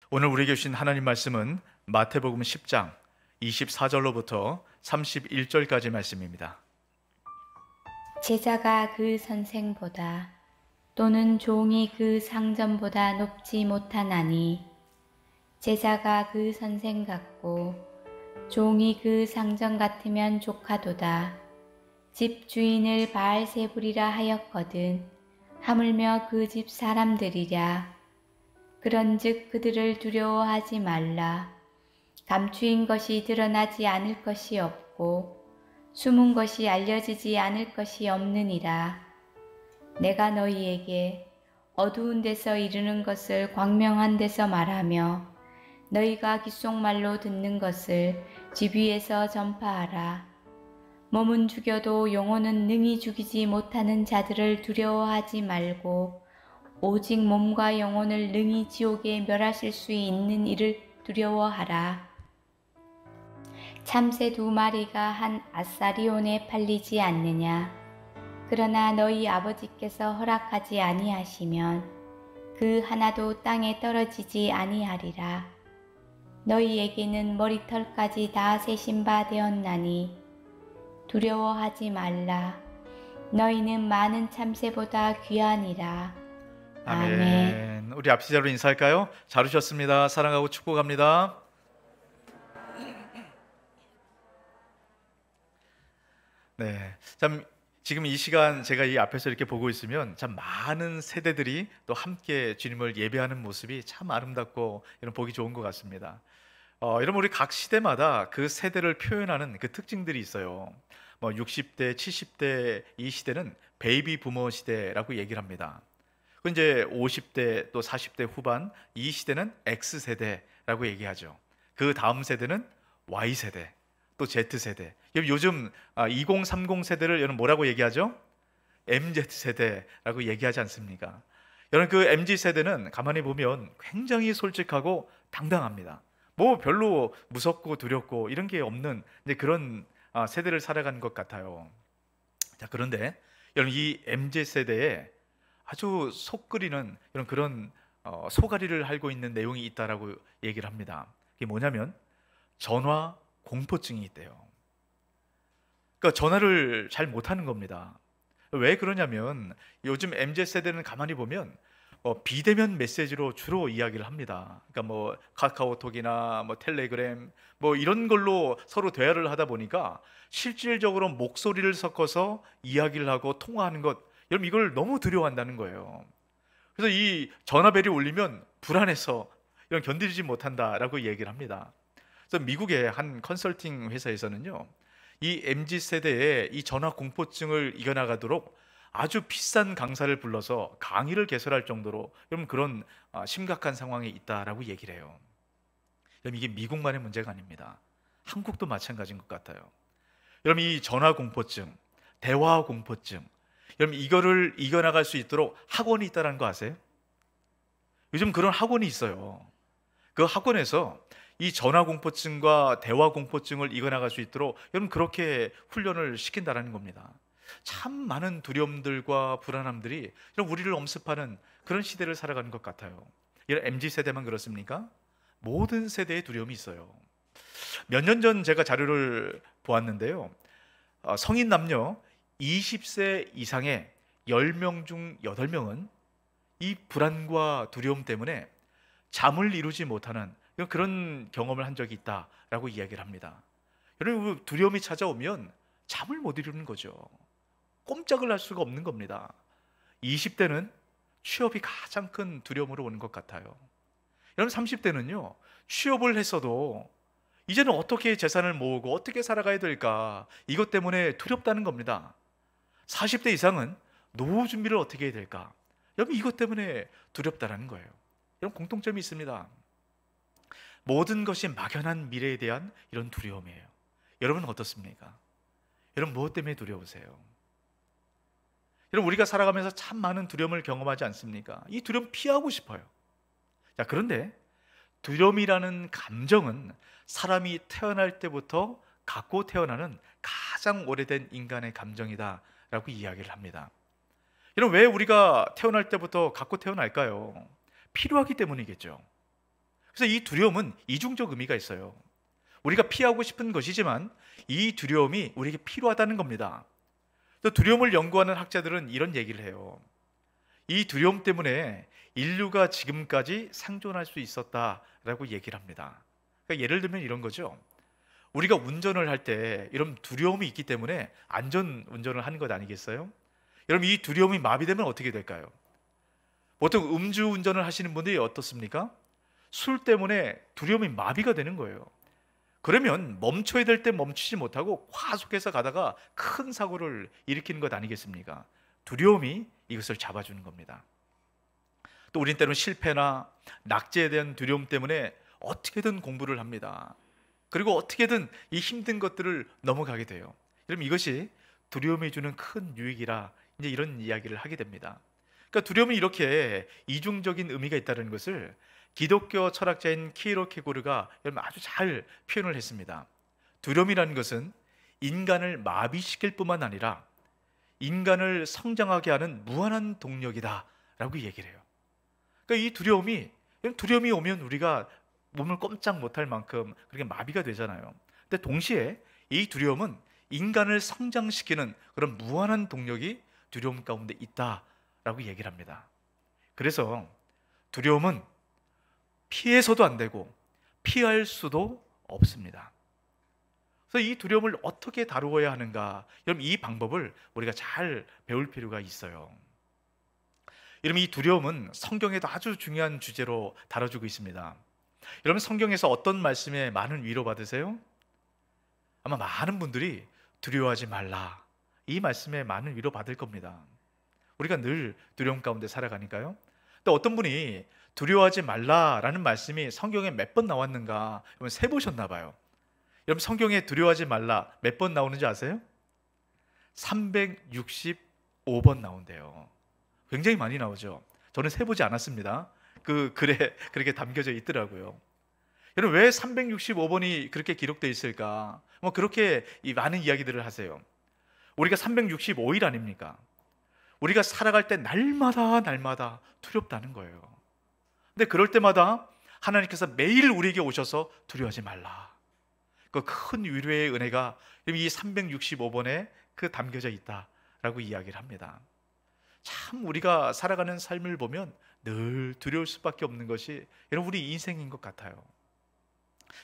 오늘 우리에게 주신 하나님 말씀은 마태복음 10장 24절로부터 31절까지 말씀입니다. 제자가 그 선생보다 또는 종이 그 상전보다 높지 못하나니 제자가 그 선생 같고 종이 그 상전 같으면 조카도다. 집 주인을 바알세불이라 하였거든 하물며 그 집 사람들이랴. 그런즉 그들을 두려워하지 말라. 감추인 것이 드러나지 않을 것이 없고 숨은 것이 알려지지 않을 것이 없느니라. 내가 너희에게 어두운 데서 이르는 것을 광명한 데서 말하며 너희가 귓속말로 듣는 것을 집 위에서 전파하라. 몸은 죽여도 영혼은 능히 죽이지 못하는 자들을 두려워하지 말고 오직 몸과 영혼을 능히 지옥에 멸하실 수 있는 이를 두려워하라. 참새 2마리가 한 아사리온에 팔리지 않느냐. 그러나 너희 아버지께서 허락하지 아니하시면 그 하나도 땅에 떨어지지 아니하리라. 너희에게는 머리털까지 다 세신 바 되었나니 두려워하지 말라. 너희는 많은 참새보다 귀하니라. 아멘. 우리 앞시자로 인사할까요? 잘 오셨습니다. 사랑하고 축복합니다. 네, 참 지금 이 시간 제가 이 앞에서 이렇게 보고 있으면 참 많은 세대들이 또 함께 주님을 예배하는 모습이 참 아름답고 이런 보기 좋은 것 같습니다. 여러분, 우리 각 시대마다 그 세대를 표현하는 그 특징들이 있어요. 뭐 60대, 70대 이 시대는 베이비 부머 시대라고 얘기를 합니다. 그 이제 50대 또 40대 후반 이 시대는 X 세대라고 얘기하죠. 그 다음 세대는 Y 세대, 또 Z 세대. 요즘 2030 세대를 여러분 뭐라고 얘기하죠? MZ 세대라고 얘기하지 않습니까? 여러분, 그 MZ 세대는 가만히 보면 굉장히 솔직하고 당당합니다. 뭐 별로 무섭고 두렵고 이런 게 없는 이제 그런 세대를 살아가는 것 같아요. 자, 그런데 여러분, 이 MZ 세대에 아주 속 끓이는 그런 소가리를 앓고 있는 내용이 있다라고 얘기를 합니다. 그게 뭐냐면 전화 공포증이 있대요. 그러니까 전화를 잘 못하는 겁니다. 왜 그러냐면 요즘 MZ 세대는 가만히 보면 비대면 메시지로 주로 이야기를 합니다. 그러니까 뭐 카카오톡이나 뭐 텔레그램 뭐 이런 걸로 서로 대화를 하다 보니까 실질적으로 목소리를 섞어서 이야기를 하고 통화하는 것, 여러분 이걸 너무 두려워한다는 거예요. 그래서 이 전화벨이 울리면 불안해서 이런 견디지 못한다라고 얘기를 합니다. 그래서 미국의 한 컨설팅 회사에서는요, 이 MZ 세대의 이 전화 공포증을 이겨나가도록 아주 비싼 강사를 불러서 강의를 개설할 정도로 여러분 그런 심각한 상황에 있다라고 얘기를 해요. 여러분, 이게 미국만의 문제가 아닙니다. 한국도 마찬가지인 것 같아요. 여러분, 이 전화 공포증, 대화 공포증, 여러분 이거를 이겨나갈 수 있도록 학원이 있다는 거 아세요? 요즘 그런 학원이 있어요. 그 학원에서 이 전화 공포증과 대화 공포증을 이겨나갈 수 있도록 여러분 그렇게 훈련을 시킨다는 겁니다. 참 많은 두려움들과 불안함들이 우리를 엄습하는 그런 시대를 살아가는 것 같아요. 이런 MZ 세대만 그렇습니까? 모든 세대의 두려움이 있어요. 몇 년 전 제가 자료를 보았는데요, 성인 남녀 20세 이상의 10명 중 8명은 이 불안과 두려움 때문에 잠을 이루지 못하는 그런 경험을 한 적이 있다라고 이야기를 합니다. 여러분, 두려움이 찾아오면 잠을 못 이루는 거죠. 꼼짝을 할 수가 없는 겁니다. 20대는 취업이 가장 큰 두려움으로 오는 것 같아요. 여러분, 30대는요, 취업을 했어도 이제는 어떻게 재산을 모으고 어떻게 살아가야 될까, 이것 때문에 두렵다는 겁니다. 40대 이상은 노후 준비를 어떻게 해야 될까, 여러분 이것 때문에 두렵다는 거예요. 이런 공통점이 있습니다. 모든 것이 막연한 미래에 대한 이런 두려움이에요. 여러분은 어떻습니까? 여러분 무엇 때문에 두려우세요? 여러분, 우리가 살아가면서 참 많은 두려움을 경험하지 않습니까? 이 두려움 피하고 싶어요. 자, 그런데 두려움이라는 감정은 사람이 태어날 때부터 갖고 태어나는 가장 오래된 인간의 감정이다라고 이야기를 합니다. 여러분, 왜 우리가 태어날 때부터 갖고 태어날까요? 필요하기 때문이겠죠. 그래서 이 두려움은 이중적 의미가 있어요. 우리가 피하고 싶은 것이지만 이 두려움이 우리에게 필요하다는 겁니다. 또 두려움을 연구하는 학자들은 이런 얘기를 해요. 이 두려움 때문에 인류가 지금까지 생존할 수 있었다라고 얘기를 합니다. 그러니까 예를 들면 이런 거죠. 우리가 운전을 할 때 이런 두려움이 있기 때문에 안전 운전을 하는 것 아니겠어요? 여러분, 이 두려움이 마비되면 어떻게 될까요? 보통 음주 운전을 하시는 분들이 어떻습니까? 술 때문에 두려움이 마비가 되는 거예요. 그러면 멈춰야 될 때 멈추지 못하고 과속해서 가다가 큰 사고를 일으키는 것 아니겠습니까? 두려움이 이것을 잡아주는 겁니다. 또 우린 때로는 실패나 낙제에 대한 두려움 때문에 어떻게든 공부를 합니다. 그리고 어떻게든 이 힘든 것들을 넘어가게 돼요. 여러분, 이것이 두려움이 주는 큰 유익이라 이제 이런 이야기를 하게 됩니다. 그러니까 두려움이 이렇게 이중적인 의미가 있다는 것을 기독교 철학자인 키에로케고르가 여러분 아주 잘 표현을 했습니다. 두려움이라는 것은 인간을 마비시킬 뿐만 아니라 인간을 성장하게 하는 무한한 동력이다라고 얘기를 해요. 그러니까 이 두려움이 오면 우리가 몸을 꼼짝 못할 만큼 그렇게 마비가 되잖아요. 근데 동시에 이 두려움은 인간을 성장시키는 그런 무한한 동력이 두려움 가운데 있다라고 얘기를 합니다. 그래서 두려움은 피해서도 안 되고 피할 수도 없습니다. 그래서 이 두려움을 어떻게 다루어야 하는가, 여러분 이 방법을 우리가 잘 배울 필요가 있어요. 여러분, 이 두려움은 성경에도 아주 중요한 주제로 다뤄주고 있습니다. 여러분, 성경에서 어떤 말씀에 많은 위로 받으세요? 아마 많은 분들이 두려워하지 말라, 이 말씀에 많은 위로 받을 겁니다. 우리가 늘 두려움 가운데 살아가니까요. 또 어떤 분이 두려워하지 말라라는 말씀이 성경에 몇 번 나왔는가 여러분 세보셨나 봐요. 여러분, 성경에 두려워하지 말라 몇 번 나오는지 아세요? 365번 나온대요. 굉장히 많이 나오죠. 저는 세보지 않았습니다. 그 글에 그렇게 담겨져 있더라고요. 여러분, 왜 365번이 그렇게 기록되어 있을까? 뭐 그렇게 많은 이야기들을 하세요. 우리가 365일 아닙니까? 우리가 살아갈 때 날마다 두렵다는 거예요. 근데 그럴 때마다 하나님께서 매일 우리에게 오셔서 두려워하지 말라, 그 큰 위로의 은혜가 이 365번에 그 담겨져 있다라고 이야기를 합니다. 참 우리가 살아가는 삶을 보면 늘 두려울 수밖에 없는 것이 여러분 우리 인생인 것 같아요.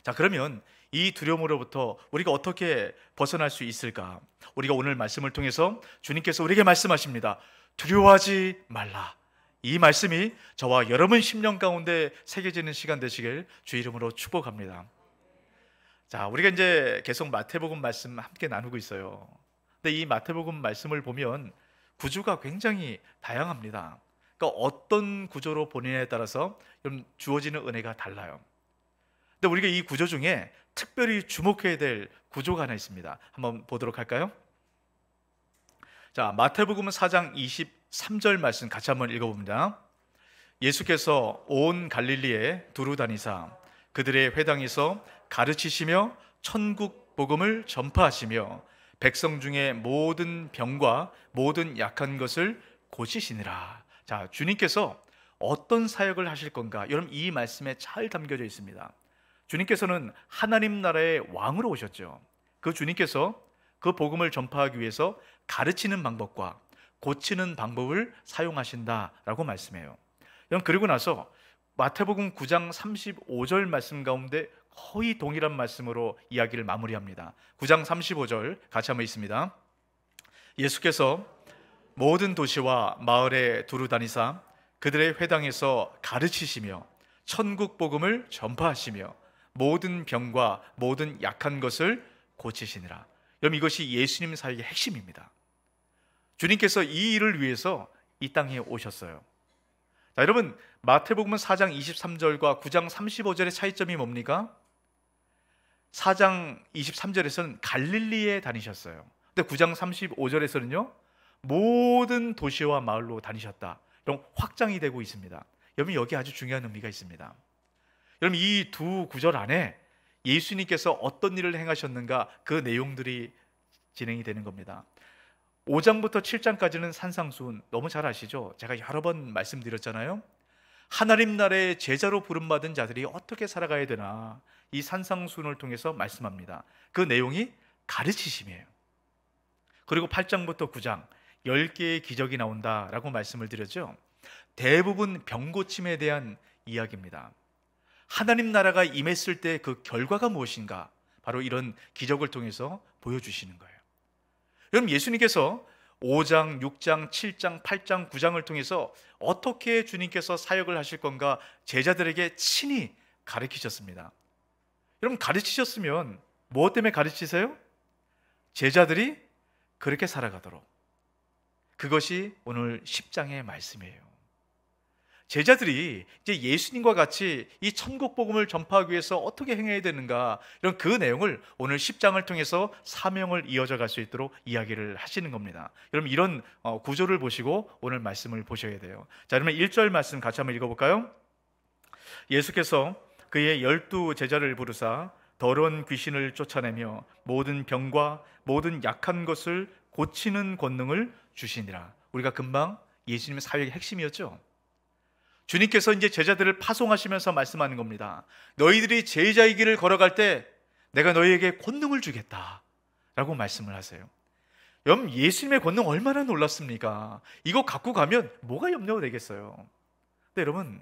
자, 그러면 이 두려움으로부터 우리가 어떻게 벗어날 수 있을까? 우리가 오늘 말씀을 통해서 주님께서 우리에게 말씀하십니다. 두려워하지 말라. 이 말씀이 저와 여러분 심령 가운데 새겨지는 시간 되시길 주 이름으로 축복합니다. 자, 우리가 이제 계속 마태복음 말씀 함께 나누고 있어요. 근데 이 마태복음 말씀을 보면 구조가 굉장히 다양합니다. 그러니까 어떤 구조로 보느냐에 따라서 주어지는 은혜가 달라요. 근데 우리가 이 구조 중에 특별히 주목해야 될 구조가 하나 있습니다. 한번 보도록 할까요? 자, 마태복음 4장 23절 말씀 같이 한번 읽어봅니다. 예수께서 온 갈릴리에 두루 다니사 그들의 회당에서 가르치시며 천국 복음을 전파하시며 백성 중에 모든 병과 모든 약한 것을 고치시니라. 자, 주님께서 어떤 사역을 하실 건가? 여러분, 이 말씀에 잘 담겨져 있습니다. 주님께서는 하나님 나라의 왕으로 오셨죠. 그 주님께서 그 복음을 전파하기 위해서 가르치는 방법과 고치는 방법을 사용하신다라고 말씀해요. 그리고 나서 마태복음 9장 35절 말씀 가운데 거의 동일한 말씀으로 이야기를 마무리합니다. 9장 35절 같이 한번 있습니다. 예수께서 모든 도시와 마을에 두루 다니사 그들의 회당에서 가르치시며 천국 복음을 전파하시며 모든 병과 모든 약한 것을 고치시니라. 여러분, 이것이 예수님 사역의 핵심입니다. 주님께서 이 일을 위해서 이 땅에 오셨어요. 자, 여러분, 마태복음 4장 23절과 9장 35절의 차이점이 뭡니까? 4장 23절에서는 갈릴리에 다니셨어요. 근데 9장 35절에서는요 모든 도시와 마을로 다니셨다. 이런 확장이 되고 있습니다. 여러분, 여기 아주 중요한 의미가 있습니다. 여러분, 이 두 구절 안에 예수님께서 어떤 일을 행하셨는가, 그 내용들이 진행이 되는 겁니다. 5장부터 7장까지는 산상수훈 너무 잘 아시죠? 제가 여러 번 말씀드렸잖아요. 하나님 나라의 제자로 부름받은 자들이 어떻게 살아가야 되나 이 산상수훈을 통해서 말씀합니다. 그 내용이 가르치심이에요. 그리고 8장부터 9장 10개의 기적이 나온다라고 말씀을 드렸죠. 대부분 병고침에 대한 이야기입니다. 하나님 나라가 임했을 때 그 결과가 무엇인가, 바로 이런 기적을 통해서 보여주시는 거예요. 여러분, 예수님께서 5장, 6장, 7장, 8장, 9장을 통해서 어떻게 주님께서 사역을 하실 건가 제자들에게 친히 가르치셨습니다. 여러분, 가르치셨으면 무엇 때문에 가르치세요? 제자들이 그렇게 살아가도록. 그것이 오늘 10장의 말씀이에요. 제자들이 이제 예수님과 같이 이 천국 복음을 전파하기 위해서 어떻게 행해야 되는가, 이런 그 내용을 오늘 10장을 통해서 사명을 이어져 갈 수 있도록 이야기를 하시는 겁니다. 여러분, 이런 구조를 보시고 오늘 말씀을 보셔야 돼요. 자, 그러면 1절 말씀 같이 한번 읽어볼까요? 예수께서 그의 12 제자를 부르사 더러운 귀신을 쫓아내며 모든 병과 모든 약한 것을 고치는 권능을 주시니라. 우리가 금방 예수님의 사역의 핵심이었죠. 주님께서 이제 제자들을 파송하시면서 말씀하는 겁니다. 너희들이 제자의 길을 걸어갈 때 내가 너희에게 권능을 주겠다 라고 말씀을 하세요. 여러분, 예수님의 권능 얼마나 놀랐습니까? 이거 갖고 가면 뭐가 염려가 되겠어요. 근데 여러분,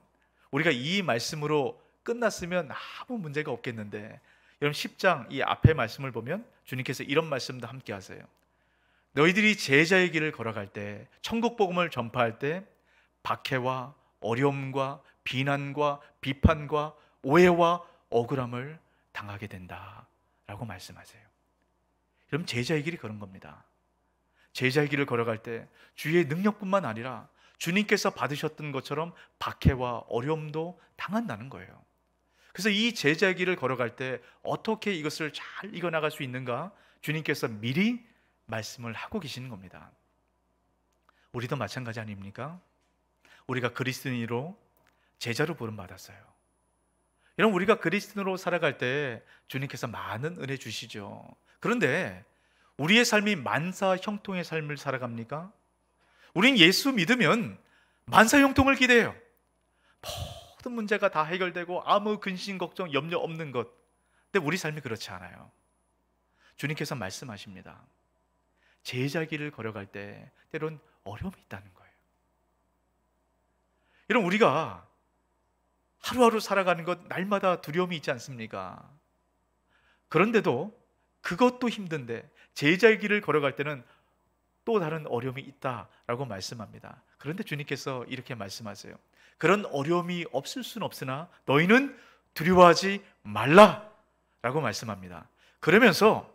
우리가 이 말씀으로 끝났으면 아무 문제가 없겠는데, 여러분 10장 이 앞에 말씀을 보면 주님께서 이런 말씀도 함께 하세요. 너희들이 제자의 길을 걸어갈 때, 천국 복음을 전파할 때 박해와 어려움과 비난과 비판과 오해와 억울함을 당하게 된다라고 말씀하세요. 그럼 제자의 길이 그런 겁니다. 제자의 길을 걸어갈 때 주의 능력뿐만 아니라 주님께서 받으셨던 것처럼 박해와 어려움도 당한다는 거예요. 그래서 이 제자의 길을 걸어갈 때 어떻게 이것을 잘 이겨나갈 수 있는가, 주님께서 미리 말씀을 하고 계시는 겁니다. 우리도 마찬가지 아닙니까? 우리가 그리스도인으로 제자로 부름받았어요. 여러분, 우리가 그리스도인으로 살아갈 때 주님께서 많은 은혜 주시죠. 그런데 우리의 삶이 만사 형통의 삶을 살아갑니까? 우린 예수 믿으면 만사 형통을 기대해요. 모든 문제가 다 해결되고 아무 근심 걱정 염려 없는 것. 근데 우리 삶이 그렇지 않아요. 주님께서 말씀하십니다. 제자 길을 걸어갈 때 때론 어려움이 있다는 거예요. 여러분, 우리가 하루하루 살아가는 것 날마다 두려움이 있지 않습니까? 그런데도 그것도 힘든데 제자의 길을 걸어갈 때는 또 다른 어려움이 있다라고 말씀합니다. 그런데 주님께서 이렇게 말씀하세요. 그런 어려움이 없을 수는 없으나 너희는 두려워하지 말라라고 말씀합니다. 그러면서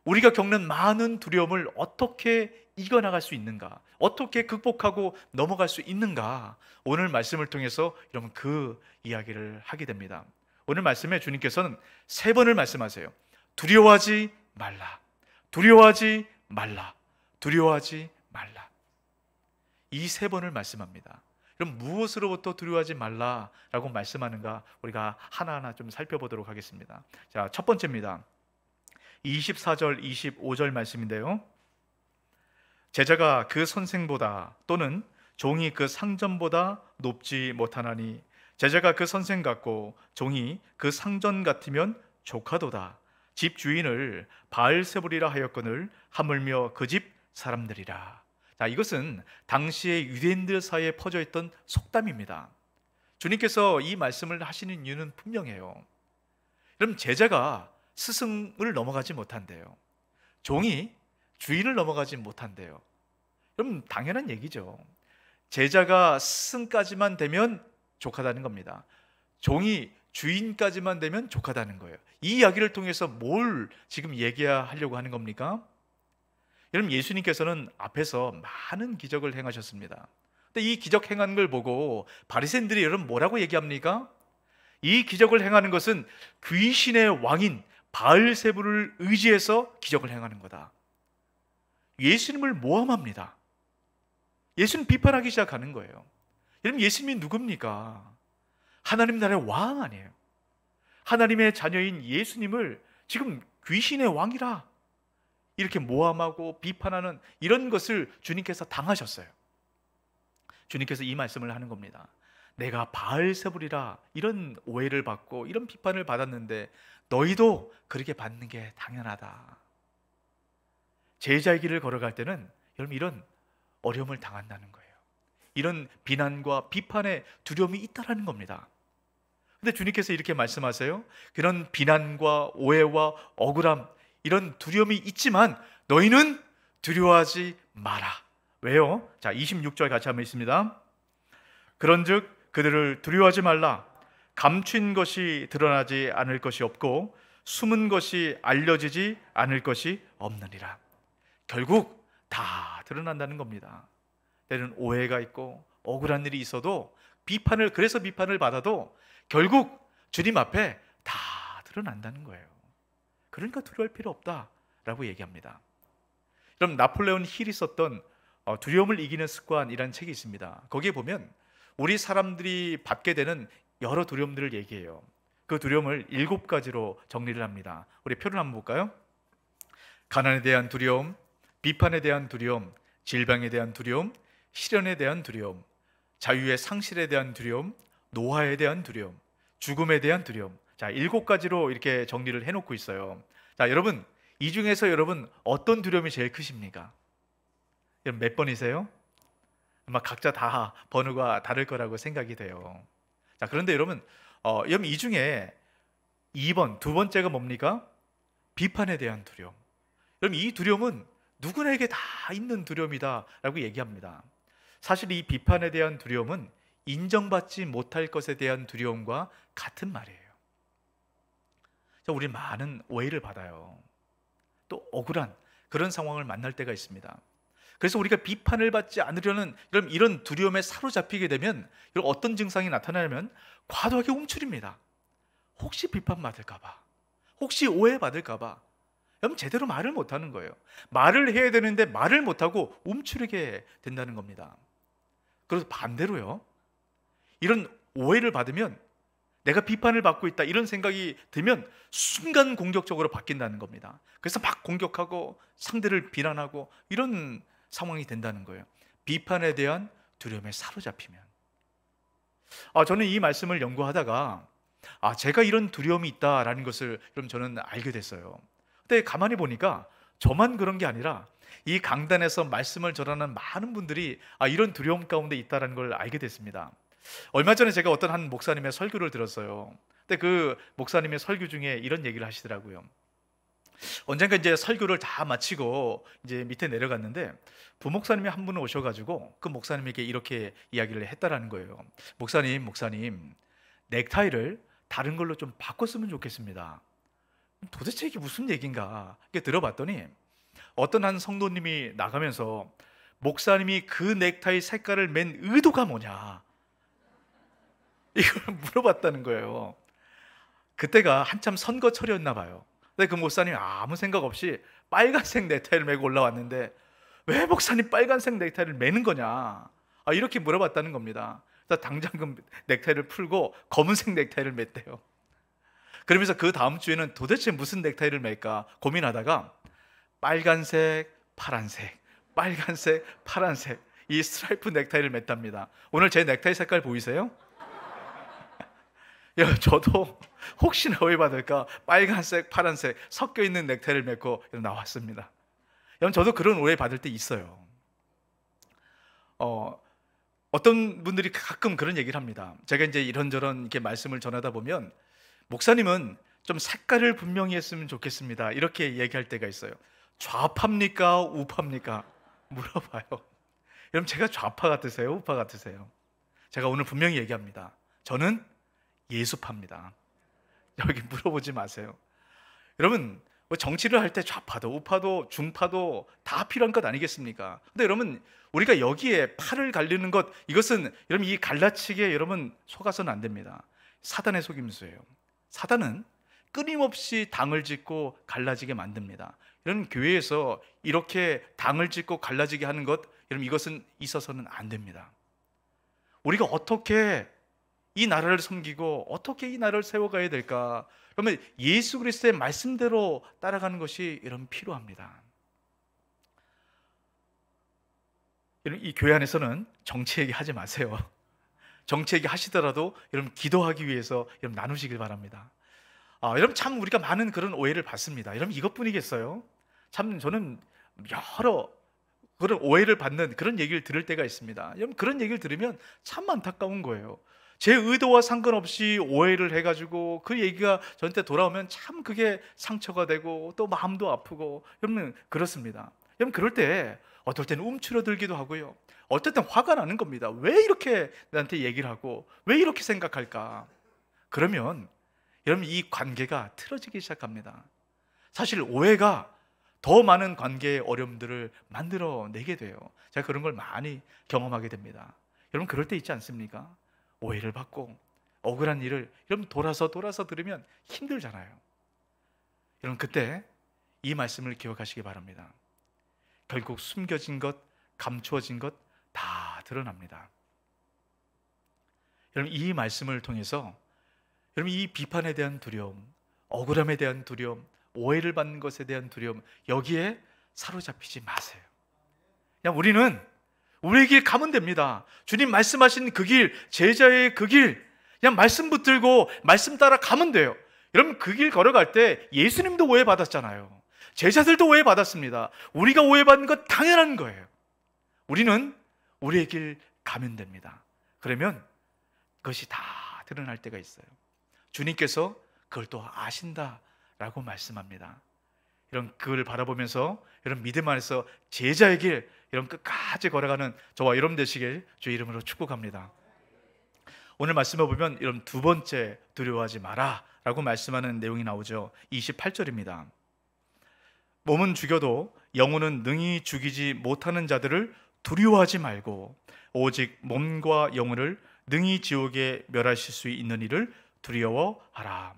우리가 겪는 많은 두려움을 어떻게 이겨나갈 수 있는가, 어떻게 극복하고 넘어갈 수 있는가, 오늘 말씀을 통해서 여러분 그 이야기를 하게 됩니다. 오늘 말씀에 주님께서는 3번을 말씀하세요. 두려워하지 말라, 두려워하지 말라, 두려워하지 말라. 이 3번을 말씀합니다. 그럼 무엇으로부터 두려워하지 말라라고 말씀하는가, 우리가 하나하나 좀 살펴보도록 하겠습니다. 자, 첫 번째입니다. 24절 25절 말씀인데요, 제자가 그 선생보다 또는 종이 그 상전보다 높지 못하나니 제자가 그 선생 같고 종이 그 상전 같으면 조카도다. 집 주인을 바알세불이라 하였거늘 하물며 그 집 사람들이라. 자, 이것은 당시의 유대인들 사이에 퍼져 있던 속담입니다. 주님께서 이 말씀을 하시는 이유는 분명해요. 그럼 제자가 스승을 넘어가지 못한대요. 종이 주인을 넘어가지 못한대요. 그럼 당연한 얘기죠. 제자가 스승까지만 되면 족하다는 겁니다. 종이 주인까지만 되면 족하다는 거예요. 이 이야기를 통해서 뭘 지금 얘기하려고 하는 겁니까? 여러분, 예수님께서는 앞에서 많은 기적을 행하셨습니다. 근데 이 기적 행한 걸 보고 바리새인들이 여러분 뭐라고 얘기합니까? 이 기적을 행하는 것은 귀신의 왕인 바알세불을 의지해서 기적을 행하는 거다. 예수님을 모함합니다. 예수님 비판하기 시작하는 거예요. 여러분, 예수님이 누굽니까? 하나님 나라의 왕 아니에요. 하나님의 자녀인 예수님을 지금 귀신의 왕이라 이렇게 모함하고 비판하는 이런 것을 주님께서 당하셨어요. 주님께서 이 말씀을 하는 겁니다. 내가 바알세불이라 이런 오해를 받고 이런 비판을 받았는데 너희도 그렇게 받는 게 당연하다. 제자의 길을 걸어갈 때는 여러분 이런 어려움을 당한다는 거예요. 이런 비난과 비판의 두려움이 있다라는 겁니다. 근데 주님께서 이렇게 말씀하세요. 그런 비난과 오해와 억울함, 이런 두려움이 있지만 너희는 두려워하지 마라. 왜요? 자, 26절 같이 한번 읽습니다. 그런즉 그들을 두려워하지 말라. 감춘 것이 드러나지 않을 것이 없고 숨은 것이 알려지지 않을 것이 없느니라. 결국 다 드러난다는 겁니다. 때는 오해가 있고 억울한 일이 있어도 그래서 비판을 받아도 결국 주님 앞에 다 드러난다는 거예요. 그러니까 두려워할 필요 없다라고 얘기합니다. 그럼 나폴레온 힐이 썼던 두려움을 이기는 습관이라는 책이 있습니다. 거기에 보면 우리 사람들이 받게 되는 여러 두려움들을 얘기해요. 그 두려움을 7가지로 정리를 합니다. 우리 표를 한번 볼까요? 가난에 대한 두려움, 비판에 대한 두려움, 질병에 대한 두려움, 시련에 대한 두려움, 자유의 상실에 대한 두려움, 노화에 대한 두려움, 죽음에 대한 두려움. 자, 7가지로 이렇게 정리를 해놓고 있어요. 자, 여러분, 이 중에서 여러분 어떤 두려움이 제일 크십니까? 여러분 몇 번이세요? 아마 각자 다 번호가 다를 거라고 생각이 돼요. 자, 그런데 여러분, 여러분 이 중에 2번, 두 번째가 뭡니까? 비판에 대한 두려움. 여러분 이 두려움은 누구에게 다 있는 두려움이다라고 얘기합니다. 사실 이 비판에 대한 두려움은 인정받지 못할 것에 대한 두려움과 같은 말이에요. 우리 많은 오해를 받아요. 또 억울한 그런 상황을 만날 때가 있습니다. 그래서 우리가 비판을 받지 않으려는 이런 두려움에 사로잡히게 되면 어떤 증상이 나타나냐면 과도하게 움츠립니다. 혹시 비판받을까 봐, 혹시 오해받을까 봐 여러분 제대로 말을 못하는 거예요. 말을 해야 되는데 말을 못하고 움츠리게 된다는 겁니다. 그래서 반대로요, 이런 오해를 받으면 내가 비판을 받고 있다 이런 생각이 들면 순간 공격적으로 바뀐다는 겁니다. 그래서 막 공격하고 상대를 비난하고 이런 상황이 된다는 거예요. 비판에 대한 두려움에 사로잡히면. 저는 이 말씀을 연구하다가 제가 이런 두려움이 있다라는 것을 그럼 저는 알게 됐어요. 근데 가만히 보니까 저만 그런 게 아니라 이 강단에서 말씀을 전하는 많은 분들이 이런 두려움 가운데 있다는 걸 알게 됐습니다. 얼마 전에 제가 어떤 한 목사님의 설교를 들었어요. 근데 그 목사님의 설교 중에 이런 얘기를 하시더라고요. 언젠가 이제 설교를 다 마치고 이제 밑에 내려갔는데 부목사님이 한 분 오셔가지고 그 목사님에게 이렇게 이야기를 했다라는 거예요. 목사님, 넥타이를 다른 걸로 좀 바꿨으면 좋겠습니다. 도대체 이게 무슨 얘기인가 이렇게 들어봤더니 어떤 한 성도님이 나가면서 목사님이 그 넥타이 색깔을 맨 의도가 뭐냐 이걸 물어봤다는 거예요. 그때가 한참 선거철이었나 봐요. 근데 그 목사님이 아무 생각 없이 빨간색 넥타이를 메고 올라왔는데 왜 목사님 빨간색 넥타이를 매는 거냐 이렇게 물어봤다는 겁니다. 그래서 당장 그 넥타이를 풀고 검은색 넥타이를 맸대요. 그러면서 그 다음 주에는 도대체 무슨 넥타이를 맬까 고민하다가 빨간색, 파란색, 빨간색, 파란색 이 스트라이프 넥타이를 맸답니다. 오늘 제 넥타이 색깔 보이세요? 저도 혹시나 오해받을까 빨간색, 파란색 섞여 있는 넥타이를 맺고 나왔습니다. 저도 그런 오해 받을 때 있어요. 어떤 분들이 가끔 그런 얘기를 합니다. 제가 이제 이런저런 이렇게 말씀을 전하다 보면 목사님은 좀 색깔을 분명히 했으면 좋겠습니다 이렇게 얘기할 때가 있어요. 좌파입니까? 우파입니까? 물어봐요. 여러분 제가 좌파 같으세요? 우파 같으세요? 제가 오늘 분명히 얘기합니다. 저는 예수파입니다. 여기 물어보지 마세요. 여러분 정치를 할 때 좌파도 우파도 중파도 다 필요한 것 아니겠습니까? 근데 여러분 우리가 여기에 팔을 갈리는 것 이것은 여러분 이 갈라치기에 여러분 속아서는 안 됩니다. 사단의 속임수예요. 사단은 끊임없이 당을 짓고 갈라지게 만듭니다. 이런 교회에서 이렇게 당을 짓고 갈라지게 하는 것 여러분 이것은 있어서는 안 됩니다. 우리가 어떻게 이 나라를 섬기고 어떻게 이 나라를 세워가야 될까? 그러면 예수 그리스도의 말씀대로 따라가는 것이 여러분 필요합니다. 이 교회 안에서는 정치 얘기하지 마세요. 정치 얘기하시더라도 여러분 기도하기 위해서 여러분 나누시길 바랍니다. 여러분 참 우리가 많은 그런 오해를 받습니다. 여러분 이것뿐이겠어요? 참 저는 여러 그런 오해를 받는 그런 얘기를 들을 때가 있습니다. 여러분 그런 얘기를 들으면 참 안타까운 거예요. 제 의도와 상관없이 오해를 해가지고 그 얘기가 저한테 돌아오면 참 그게 상처가 되고 또 마음도 아프고 여러분 그렇습니다. 여러분 그럴 때 어떨 때는 움츠러들기도 하고요. 어떨 땐 화가 나는 겁니다. 왜 이렇게 나한테 얘기를 하고 왜 이렇게 생각할까? 그러면 여러분 이 관계가 틀어지기 시작합니다. 사실 오해가 더 많은 관계의 어려움들을 만들어내게 돼요. 제가 그런 걸 많이 경험하게 됩니다. 여러분 그럴 때 있지 않습니까? 오해를 받고 억울한 일을 여러분 돌아서 들으면 힘들잖아요. 여러분 그때 이 말씀을 기억하시기 바랍니다. 결국 숨겨진 것, 감추어진 것 다 드러납니다. 여러분 이 말씀을 통해서 여러분 이 비판에 대한 두려움, 억울함에 대한 두려움, 오해를 받는 것에 대한 두려움, 여기에 사로잡히지 마세요. 그냥 우리는 우리의 길 가면 됩니다. 주님 말씀하신 그 길, 제자의 그 길, 그냥 말씀 붙들고 말씀 따라 가면 돼요. 여러분 그 길 걸어갈 때 예수님도 오해받았잖아요. 제자들도 오해받았습니다. 우리가 오해받는 것 당연한 거예요. 우리는 우리의 길 가면 됩니다. 그러면 그것이 다 드러날 때가 있어요. 주님께서 그걸 또 아신다라고 말씀합니다. 이런 그걸 바라보면서 이런 믿음 안에서 제자의 길 이런 끝까지 걸어가는 저와 여러분 되시길 주의 이름으로 축복합니다. 오늘 말씀을 보면 이런 두 번째 두려워하지 마라 라고 말씀하는 내용이 나오죠. 28절입니다. 몸은 죽여도 영혼은 능히 죽이지 못하는 자들을 두려워하지 말고 오직 몸과 영혼을 능히 지옥에 멸하실 수 있는 이를 두려워하라.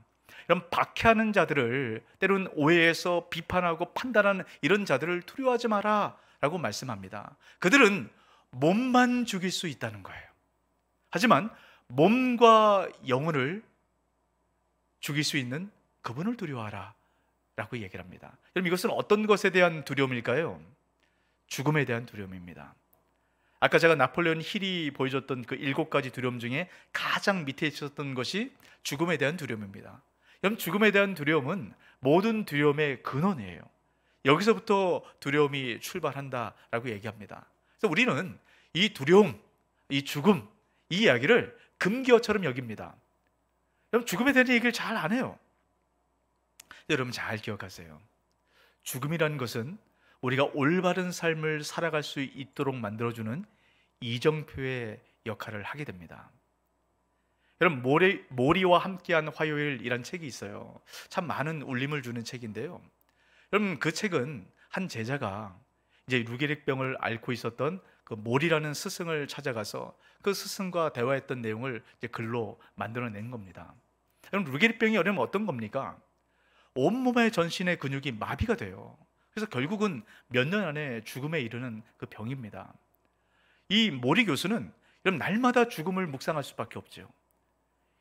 이런 박해하는 자들을 때론 오해해서 비판하고 판단하는 이런 자들을 두려워하지 마라 라고 말씀합니다. 그들은 몸만 죽일 수 있다는 거예요. 하지만 몸과 영혼을 죽일 수 있는 그분을 두려워하라 라고 얘기를 합니다. 그럼 이것은 어떤 것에 대한 두려움일까요? 죽음에 대한 두려움입니다. 아까 제가 나폴레온 힐이 보여줬던 그 7가지 두려움 중에 가장 밑에 있었던 것이 죽음에 대한 두려움입니다. 여러분 죽음에 대한 두려움은 모든 두려움의 근원이에요. 여기서부터 두려움이 출발한다라고 얘기합니다. 그래서 우리는 이 두려움, 이 죽음, 이 이야기를 금기어처럼 여깁니다. 여러분 죽음에 대한 얘기를 잘 안 해요. 여러분 잘 기억하세요. 죽음이라는 것은 우리가 올바른 삶을 살아갈 수 있도록 만들어주는 이정표의 역할을 하게 됩니다. 여러분 모리와 함께한 화요일이란 책이 있어요. 참 많은 울림을 주는 책인데요. 여러분 그 책은 한 제자가 이제 루게릭병을 앓고 있었던 그 모리라는 스승을 찾아가서 그 스승과 대화했던 내용을 이제 글로 만들어낸 겁니다. 여러분 루게릭병이 어려면 어떤 겁니까? 온몸의 전신의 근육이 마비가 돼요. 그래서 결국은 몇 년 안에 죽음에 이르는 그 병입니다. 이 모리 교수는 여러분 날마다 죽음을 묵상할 수밖에 없죠.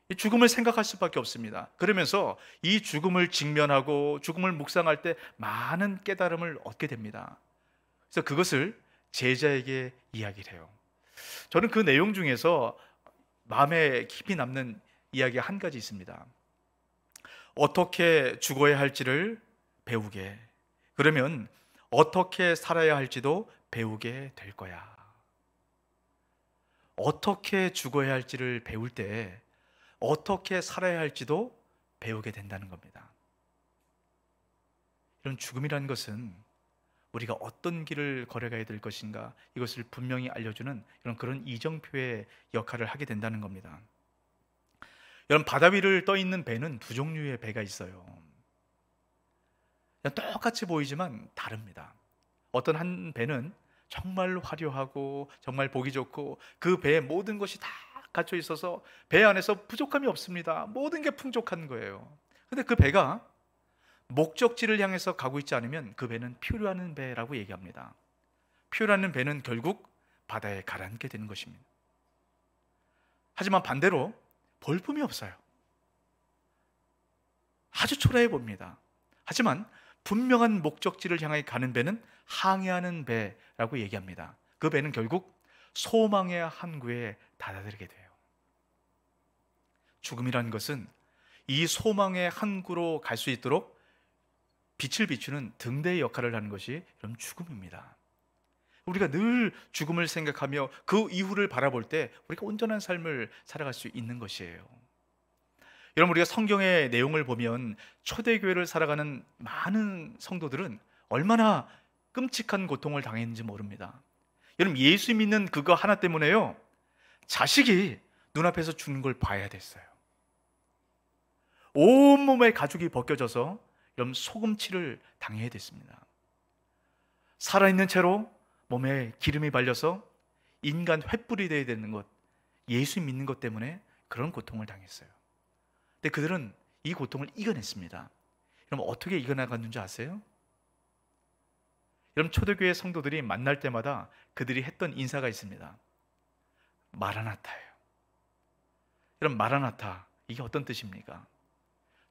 이 죽음을 생각할 수밖에 없습니다. 그러면서 이 죽음을 직면하고 죽음을 묵상할 때 많은 깨달음을 얻게 됩니다. 그래서 그것을 제자에게 이야기를 해요. 저는 그 내용 중에서 마음에 깊이 남는 이야기가 한 가지 있습니다. 어떻게 죽어야 할지를 배우게. 그러면 어떻게 살아야 할지도 배우게 될 거야. 어떻게 죽어야 할지를 배울 때 어떻게 살아야 할지도 배우게 된다는 겁니다. 이런 죽음이라는 것은 우리가 어떤 길을 걸어가야 될 것인가 이것을 분명히 알려주는 그런 이정표의 역할을 하게 된다는 겁니다. 여러분 바다 위를 떠 있는 배는 두 종류의 배가 있어요. 똑같이 보이지만 다릅니다. 어떤 한 배는 정말 화려하고 정말 보기 좋고 그 배에 모든 것이 다 갇혀 있어서 배 안에서 부족함이 없습니다. 모든 게 풍족한 거예요. 근데 그 배가 목적지를 향해서 가고 있지 않으면 그 배는 표류하는 배라고 얘기합니다. 표류하는 배는 결국 바다에 가라앉게 되는 것입니다. 하지만 반대로 볼품이 없어요. 아주 초라해 보입니다. 하지만 분명한 목적지를 향해 가는 배는 항해하는 배라고 얘기합니다. 그 배는 결국 소망의 항구에 다다르게 돼요. 죽음이라는 것은 이 소망의 항구로 갈 수 있도록 빛을 비추는 등대의 역할을 하는 것이 여러분 죽음입니다. 우리가 늘 죽음을 생각하며 그 이후를 바라볼 때 우리가 온전한 삶을 살아갈 수 있는 것이에요. 여러분, 우리가 성경의 내용을 보면 초대교회를 살아가는 많은 성도들은 얼마나 끔찍한 고통을 당했는지 모릅니다. 여러분, 예수 믿는 그거 하나 때문에요, 자식이 눈앞에서 죽는 걸 봐야 됐어요. 온몸의 가죽이 벗겨져서 여러분 소금칠을 당해야 됐습니다. 살아있는 채로 몸에 기름이 발려서 인간 횃불이 되어야 되는 것, 예수 믿는 것 때문에 그런 고통을 당했어요. 근데 그들은 이 고통을 이겨냈습니다. 여러분, 어떻게 이겨나갔는지 아세요? 여러분, 초대교회 성도들이 만날 때마다 그들이 했던 인사가 있습니다. 마라나타예요. 여러분, 마라나타, 이게 어떤 뜻입니까?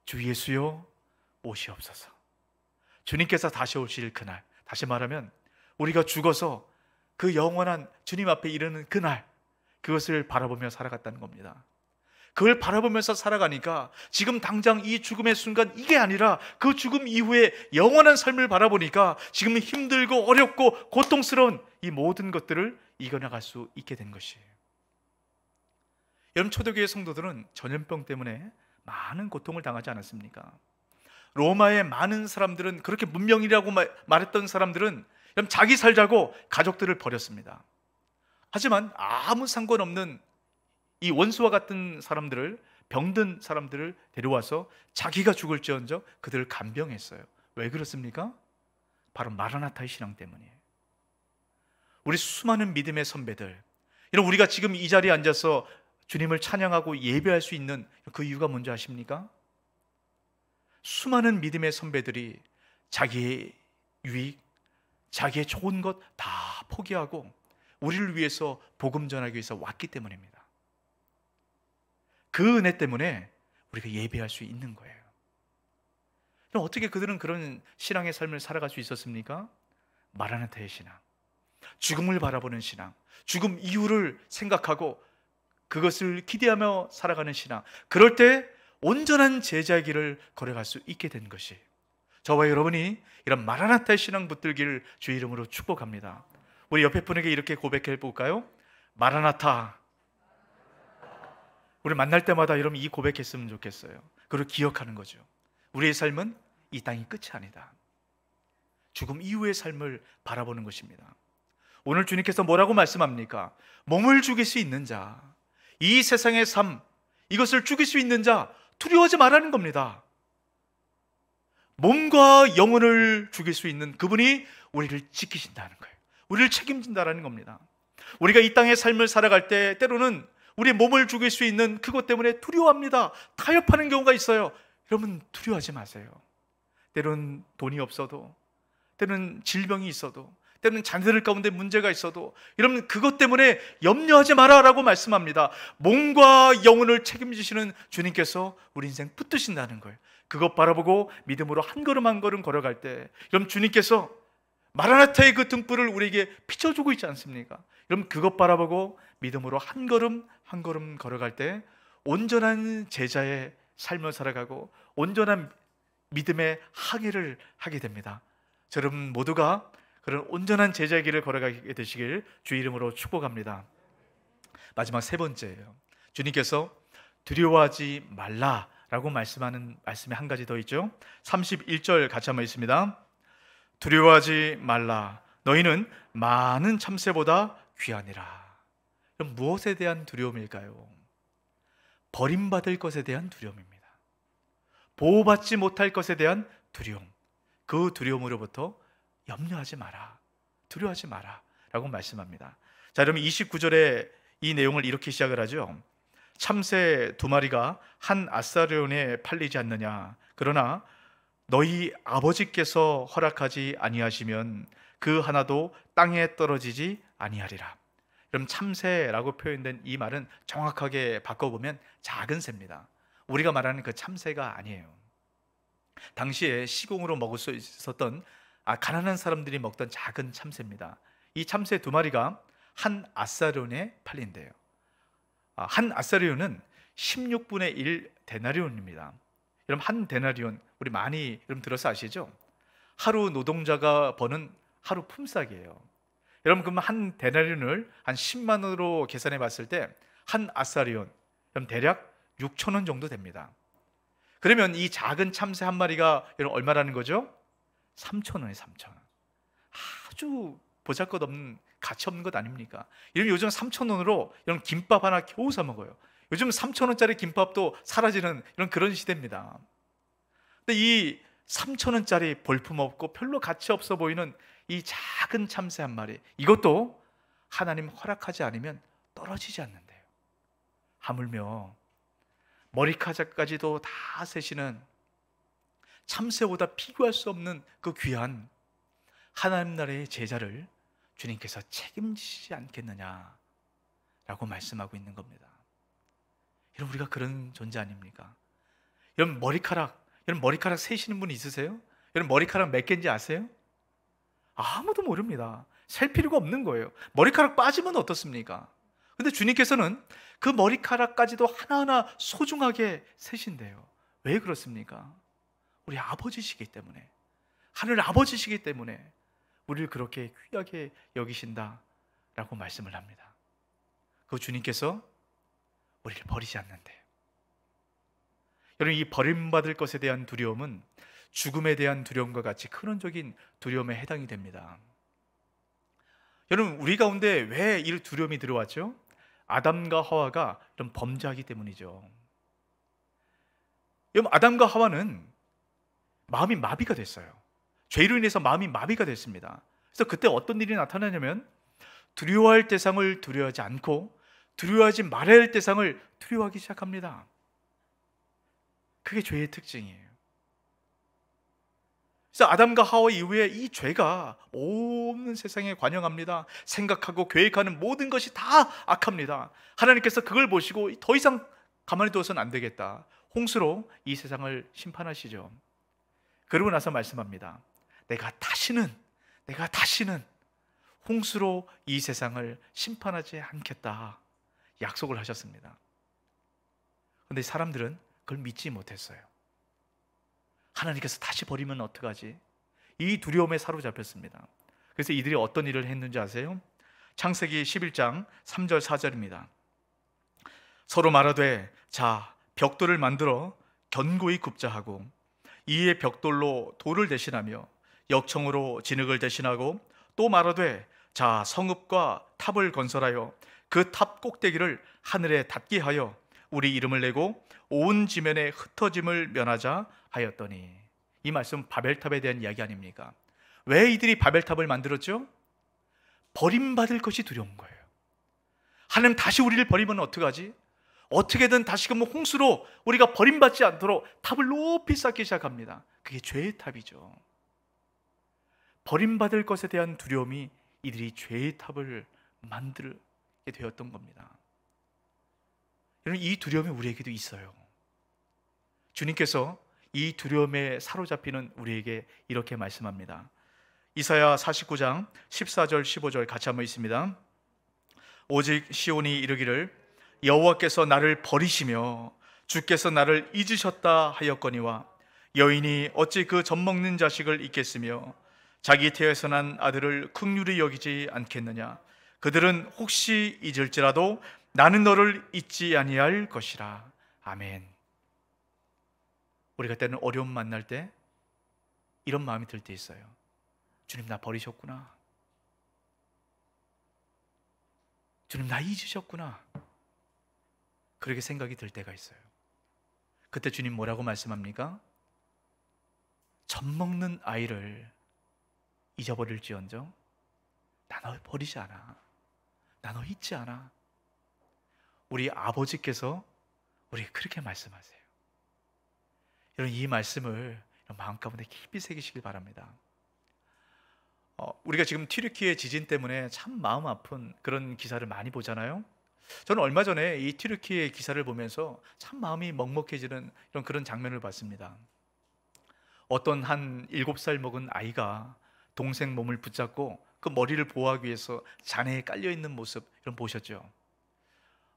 주 예수여 오시옵소서. 주님께서 다시 오실 그날, 다시 말하면 우리가 죽어서 그 영원한 주님 앞에 이르는 그날, 그것을 바라보며 살아갔다는 겁니다. 그걸 바라보면서 살아가니까 지금 당장 이 죽음의 순간, 이게 아니라 그 죽음 이후에 영원한 삶을 바라보니까 지금 힘들고 어렵고 고통스러운 이 모든 것들을 이겨나갈 수 있게 된 것이에요. 여러분, 초대교회 성도들은 전염병 때문에 많은 고통을 당하지 않았습니까? 로마의 많은 사람들은, 그렇게 문명이라고 말했던 사람들은 자기 살자고 가족들을 버렸습니다. 하지만 아무 상관없는 이 원수와 같은 사람들을, 병든 사람들을 데려와서 자기가 죽을지언정 그들을 간병했어요. 왜 그렇습니까? 바로 마라나타의 신앙 때문이에요. 우리 수많은 믿음의 선배들, 이런 우리가 지금 이 자리에 앉아서 주님을 찬양하고 예배할 수 있는 그 이유가 뭔지 아십니까? 수많은 믿음의 선배들이 자기의 유익, 자기의 좋은 것 다 포기하고 우리를 위해서 복음 전하기 위해서 왔기 때문입니다. 그 은혜 때문에 우리가 예배할 수 있는 거예요. 그럼 어떻게 그들은 그런 신앙의 삶을 살아갈 수 있었습니까? 마라나타의 신앙, 죽음을 바라보는 신앙, 죽음 이후를 생각하고 그것을 기대하며 살아가는 신앙, 그럴 때 온전한 제자의 길을 걸어갈 수 있게 된 것이, 저와 여러분이 이런 마라나타의 신앙 붙들기를 주의 이름으로 축복합니다. 우리 옆에 분에게 이렇게 고백해 볼까요? 마라나타. 우리 만날 때마다 여러분 이 고백했으면 좋겠어요. 그걸 기억하는 거죠. 우리의 삶은 이 땅이 끝이 아니다. 죽음 이후의 삶을 바라보는 것입니다. 오늘 주님께서 뭐라고 말씀합니까? 몸을 죽일 수 있는 자, 이 세상의 삶, 이것을 죽일 수 있는 자, 두려워하지 말라는 겁니다. 몸과 영혼을 죽일 수 있는 그분이 우리를 지키신다는 거예요. 우리를 책임진다는 겁니다. 우리가 이 땅의 삶을 살아갈 때 때로는 우리 몸을 죽일 수 있는 그것 때문에 두려워합니다. 타협하는 경우가 있어요. 여러분, 두려워하지 마세요. 때로는 돈이 없어도, 때로는 질병이 있어도, 때로는 자녀들 가운데 문제가 있어도 여러분 그것 때문에 염려하지 마라라고 말씀합니다. 몸과 영혼을 책임지시는 주님께서 우리 인생 붙드신다는 거예요. 그것 바라보고 믿음으로 한 걸음 한 걸음 걸어갈 때 여러분 주님께서 마라나타의 그 등불을 우리에게 비춰주고 있지 않습니까? 여러분 그것 바라보고 믿음으로 한 걸음 한 걸음 걸어갈 때 온전한 제자의 삶을 살아가고 온전한 믿음의 항해를 하게 됩니다. 저 여러분 모두가 그런 온전한 제자의 길을 걸어가게 되시길 주의 이름으로 축복합니다. 마지막 세 번째예요. 주님께서 두려워하지 말라라고 말씀하는 말씀이 한 가지 더 있죠. 31절 같이 한번 있습니다. 두려워하지 말라. 너희는 많은 참새보다 귀하니라. 그럼 무엇에 대한 두려움일까요? 버림받을 것에 대한 두려움입니다. 보호받지 못할 것에 대한 두려움. 그 두려움으로부터 염려하지 마라, 두려워하지 마라 라고 말씀합니다. 자, 그러면 29절에 이 내용을 이렇게 시작을 하죠. 참새 두 마리가 한 아사리온에 팔리지 않느냐. 그러나 너희 아버지께서 허락하지 아니하시면 그 하나도 땅에 떨어지지 아니하리라. 그럼 참새라고 표현된 이 말은 정확하게 바꿔보면 작은 새입니다. 우리가 말하는 그 참새가 아니에요. 당시에 시공으로 먹을 수 있었던 가난한 사람들이 먹던 작은 참새입니다. 이 참새 두 마리가 한 아사리온에 팔린대요. 한 아사리온은 16분의 1 데나리온입니다. 여러분, 한 데나리온 우리 많이 여러분 들어서 아시죠? 하루 노동자가 버는 하루 품삯이에요. 여러분, 그러면 한 데나리온을 한 10만 원으로 계산해 봤을 때 한 아사리온, 그럼 대략 6천 원 정도 됩니다. 그러면 이 작은 참새 한 마리가 여러분 얼마라는 거죠? 3천 원에 3천 원. 아주 보잘것없는 가치 없는 것 아닙니까? 이런 요즘 3천 원으로 이런 김밥 하나 겨우 사 먹어요. 요즘 3천 원짜리 김밥도 사라지는 이런 그런 시대입니다. 근데 이 3천 원짜리 볼품없고 별로 가치 없어 보이는 이 작은 참새 한 마리, 이것도 하나님 허락하지 않으면 떨어지지 않는데요. 하물며 머리카락까지도 다 세시는 참새보다 비교할 수 없는 그 귀한 하나님 나라의 제자를 주님께서 책임지시지 않겠느냐라고 말씀하고 있는 겁니다. 여러분, 우리가 그런 존재 아닙니까? 여러분, 머리카락 세시는 분 있으세요? 여러분, 머리카락 몇 개인지 아세요? 아무도 모릅니다. 셀 필요가 없는 거예요. 머리카락 빠지면 어떻습니까? 근데 주님께서는 그 머리카락까지도 하나하나 소중하게 세신대요. 왜 그렇습니까? 우리 아버지시기 때문에, 하늘 아버지시기 때문에 우리를 그렇게 귀하게 여기신다라고 말씀을 합니다. 그 주님께서 우리를 버리지 않는데요. 여러분, 이 버림받을 것에 대한 두려움은 죽음에 대한 두려움과 같이 근원적인 두려움에 해당이 됩니다. 여러분, 우리 가운데 왜 이 두려움이 들어왔죠? 아담과 하와가 이런 범죄하기 때문이죠. 여러분, 아담과 하와는 마음이 마비가 됐어요. 죄로 인해서 마음이 마비가 됐습니다. 그래서 그때 어떤 일이 나타나냐면 두려워할 대상을 두려워하지 않고 두려워하지 말아야 할 대상을 두려워하기 시작합니다. 그게 죄의 특징이에요. 그래서 아담과 하와 이후에 이 죄가 온 세상에 관영합니다. 생각하고 계획하는 모든 것이 다 악합니다. 하나님께서 그걸 보시고 더 이상 가만히 두어서는 안 되겠다. 홍수로 이 세상을 심판하시죠. 그러고 나서 말씀합니다. 내가 다시는 홍수로 이 세상을 심판하지 않겠다 약속을 하셨습니다. 그런데 사람들은 그걸 믿지 못했어요. 하나님께서 다시 버리면 어떡하지? 이 두려움에 사로잡혔습니다. 그래서 이들이 어떤 일을 했는지 아세요? 창세기 11장 3절 4절입니다. 서로 말하되 자 벽돌을 만들어 견고히 굽자 하고 이에 벽돌로 돌을 대신하며 역청으로 진흙을 대신하고 또 말하되 자 성읍과 탑을 건설하여 그 탑 꼭대기를 하늘에 닿게 하여 우리 이름을 내고 온 지면에 흩어짐을 면하자 하였더니, 이 말씀 바벨탑에 대한 이야기 아닙니까? 왜 이들이 바벨탑을 만들었죠? 버림받을 것이 두려운 거예요. 하나님 다시 우리를 버리면 어떡하지? 어떻게든 다시금 홍수로 우리가 버림받지 않도록 탑을 높이 쌓기 시작합니다. 그게 죄의 탑이죠. 버림받을 것에 대한 두려움이 이들이 죄의 탑을 만들게 되었던 겁니다. 여러분, 이 두려움이 우리에게도 있어요. 주님께서 이 두려움에 사로잡히는 우리에게 이렇게 말씀합니다. 이사야 49장 14절 15절 같이 한번 읽습니다. 오직 시온이 이르기를 여호와께서 나를 버리시며 주께서 나를 잊으셨다 하였거니와 여인이 어찌 그 젖먹는 자식을 잊겠으며 자기 태에서 난 아들을 긍휼히 여기지 않겠느냐. 그들은 혹시 잊을지라도 나는 너를 잊지 아니할 것이라. 아멘. 우리가 때는 어려움 만날 때 이런 마음이 들 때 있어요. 주님, 나 버리셨구나. 주님, 나 잊으셨구나. 그렇게 생각이 들 때가 있어요. 그때 주님 뭐라고 말씀합니까? 젖먹는 아이를 잊어버릴지언정 나 너 버리지 않아. 나 너 잊지 않아. 우리 아버지께서 우리에게 그렇게 말씀하세요. 여러분, 이 말씀을 마음 가운데 깊이 새기시길 바랍니다. 우리가 지금 튀르키예 지진 때문에 참 마음 아픈 그런 기사를 많이 보잖아요. 저는 얼마 전에 이 튀르키예 기사를 보면서 참 마음이 먹먹해지는 그런 장면을 봤습니다. 어떤 한 7살 먹은 아이가 동생 몸을 붙잡고 그 머리를 보호하기 위해서 잔해에 깔려있는 모습, 이런 보셨죠?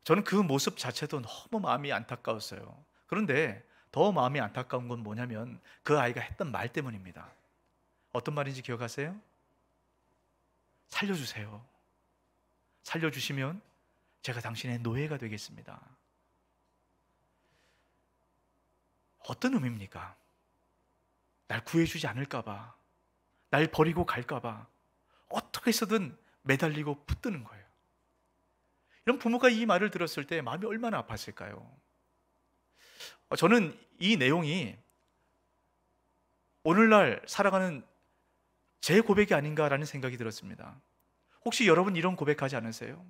저는 그 모습 자체도 너무 마음이 안타까웠어요. 그런데 더 마음이 안타까운 건 뭐냐면 그 아이가 했던 말 때문입니다. 어떤 말인지 기억하세요? 살려주세요. 살려주시면 제가 당신의 노예가 되겠습니다. 어떤 의미입니까? 날 구해주지 않을까봐, 날 버리고 갈까봐 어떻게 해서든 매달리고 붙드는 거예요. 이런 부모가 이 말을 들었을 때 마음이 얼마나 아팠을까요? 저는 이 내용이 오늘날 살아가는 제 고백이 아닌가라는 생각이 들었습니다. 혹시 여러분 이런 고백하지 않으세요?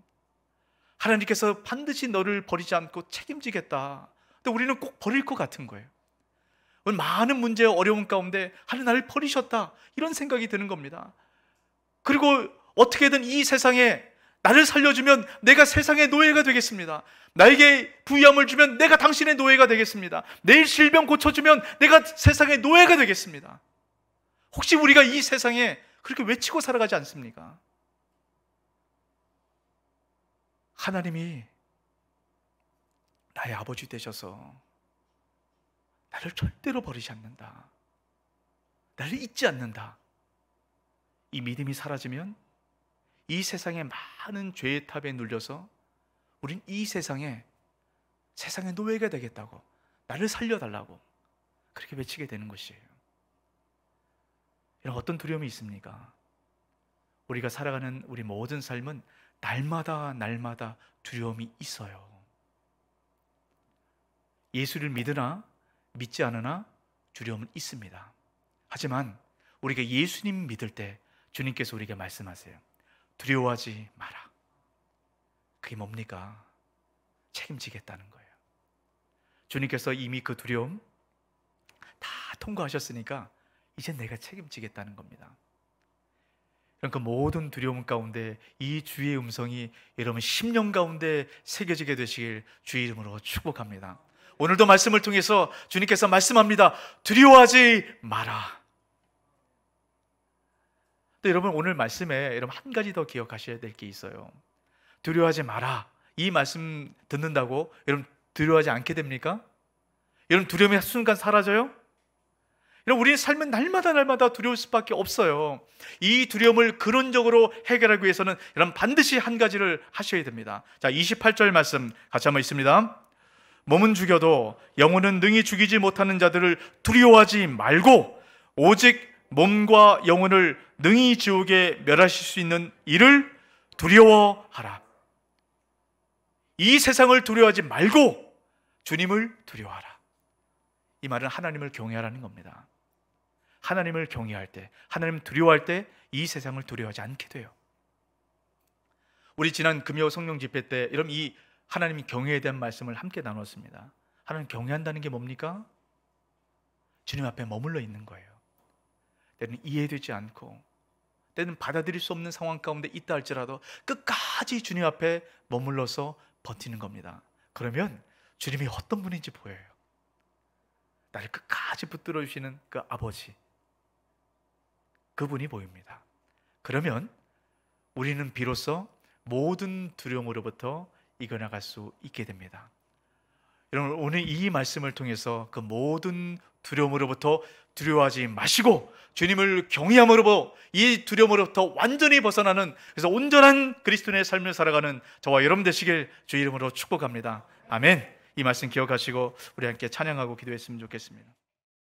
하나님께서 반드시 너를 버리지 않고 책임지겠다. 근데 우리는 꼭 버릴 것 같은 거예요. 많은 문제, 어려움 가운데 하나님 나를 버리셨다, 이런 생각이 드는 겁니다. 그리고 어떻게든 이 세상에 나를 살려주면 내가 세상의 노예가 되겠습니다. 나에게 부유함을 주면 내가 당신의 노예가 되겠습니다. 내 질병 고쳐주면 내가 세상의 노예가 되겠습니다. 혹시 우리가 이 세상에 그렇게 외치고 살아가지 않습니까? 하나님이 나의 아버지 되셔서 나를 절대로 버리지 않는다, 나를 잊지 않는다, 이 믿음이 사라지면 이 세상의 많은 죄의 탑에 눌려서 우린 이 세상의 노예가 되겠다고, 나를 살려달라고 그렇게 외치게 되는 것이에요. 이런 어떤 두려움이 있습니까? 우리가 살아가는 우리 모든 삶은 날마다 두려움이 있어요. 예수를 믿으나 믿지 않으나 두려움은 있습니다. 하지만 우리가 예수님 믿을 때 주님께서 우리에게 말씀하세요. 두려워하지 마라. 그게 뭡니까? 책임지겠다는 거예요. 주님께서 이미 그 두려움 다 통과하셨으니까 이제 내가 책임지겠다는 겁니다. 그러니까 모든 두려움 가운데 이 주의 음성이 여러분 심령 가운데 새겨지게 되시길 주의 이름으로 축복합니다. 오늘도 말씀을 통해서 주님께서 말씀합니다. 두려워하지 마라. 또 여러분 오늘 말씀에 여러분 한 가지 더 기억하셔야 될 게 있어요. 두려워하지 마라, 이 말씀 듣는다고 여러분 두려워하지 않게 됩니까? 여러분 두려움이 순간 사라져요? 여러분 우리의 삶은 날마다 두려울 수밖에 없어요. 이 두려움을 근원적으로 해결하기 위해서는 여러분 반드시 한 가지를 하셔야 됩니다. 자, 28절 말씀 같이 한번 읽습니다. 몸은 죽여도 영혼은 능히 죽이지 못하는 자들을 두려워하지 말고 오직 몸과 영혼을 능히 지옥에 멸하실 수 있는 이를 두려워하라. 이 세상을 두려워하지 말고 주님을 두려워하라. 이 말은 하나님을 경외하라는 겁니다. 하나님을 경외할 때, 하나님 두려워할 때 이 세상을 두려워하지 않게 돼요. 우리 지난 금요 성령 집회 때 여러분 이 하나님 경외에 대한 말씀을 함께 나눴습니다. 하나님 경외한다는 게 뭡니까? 주님 앞에 머물러 있는 거예요. 때는 이해되지 않고 때는 받아들일 수 없는 상황 가운데 있다 할지라도 끝까지 주님 앞에 머물러서 버티는 겁니다. 그러면 주님이 어떤 분인지 보여요. 나를 끝까지 붙들어 주시는 그 아버지, 그분이 보입니다. 그러면 우리는 비로소 모든 두려움으로부터 이겨나갈 수 있게 됩니다. 여러분 오늘 이 말씀을 통해서 그 모든 두려움으로부터 두려워하지 마시고 주님을 경외함으로부터 이 두려움으로부터 완전히 벗어나는, 그래서 온전한 그리스도인의 삶을 살아가는 저와 여러분 되시길 주 이름으로 축복합니다. 아멘. 이 말씀 기억하시고 우리 함께 찬양하고 기도했으면 좋겠습니다.